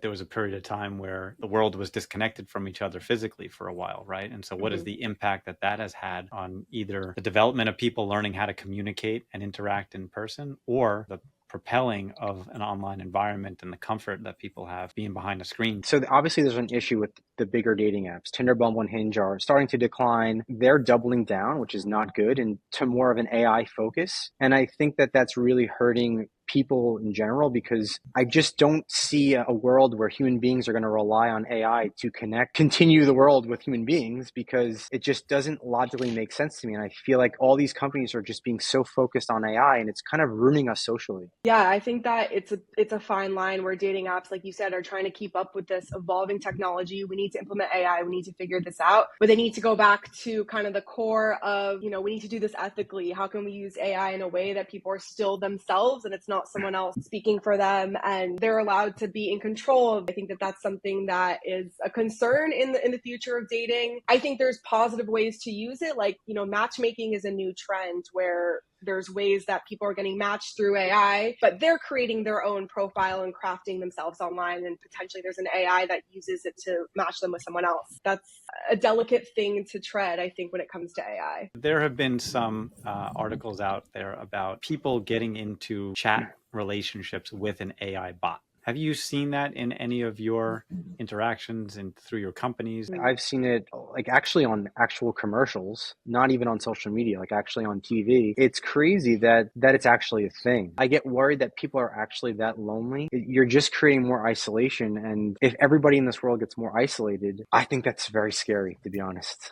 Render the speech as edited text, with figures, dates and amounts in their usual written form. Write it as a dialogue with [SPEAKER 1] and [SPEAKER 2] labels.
[SPEAKER 1] There was a period of time where the world was disconnected from each other physically for a while, right? And so what is the impact that that has had on either the development of people learning how to communicate and interact in person, or the propelling of an online environment and the comfort that people have being behind a screen?
[SPEAKER 2] So obviously there's an issue with the bigger dating apps. Tinder, Bumble, and Hinge are starting to decline. They're doubling down, which is not good, and to more of an AI focus. And I think that that's really hurting people in general, because I just don't see a world where human beings are going to rely on AI to continue the world with human beings, because it just doesn't logically make sense to me. And I feel like all these companies are just being so focused on AI, and it's kind of ruining us socially.
[SPEAKER 3] Yeah, I think that it's a fine line where dating apps, like you said, are trying to keep up with this evolving technology. We need to implement AI. We need to figure this out, but they need to go back to kind of the core of, we need to do this ethically. How can we use AI in a way that people are still themselves and it's not someone else speaking for them, and they're allowed to be in control? I think that that's something that is a concern in the future of dating. I think there's positive ways to use it. Like, matchmaking is a new trend where there's ways that people are getting matched through AI, but they're creating their own profile and crafting themselves online. And potentially there's an AI that uses it to match them with someone else. That's a delicate thing to tread, I think, when it comes to AI.
[SPEAKER 1] There have been some articles out there about people getting into chat relationships with an AI bot. Have you seen that in any of your interactions and through your companies?
[SPEAKER 2] I've seen it like actually on actual commercials, not even on social media, like actually on TV. It's crazy that it's actually a thing. I get worried that people are actually that lonely. You're just creating more isolation. And if everybody in this world gets more isolated, I think that's very scary, to be honest.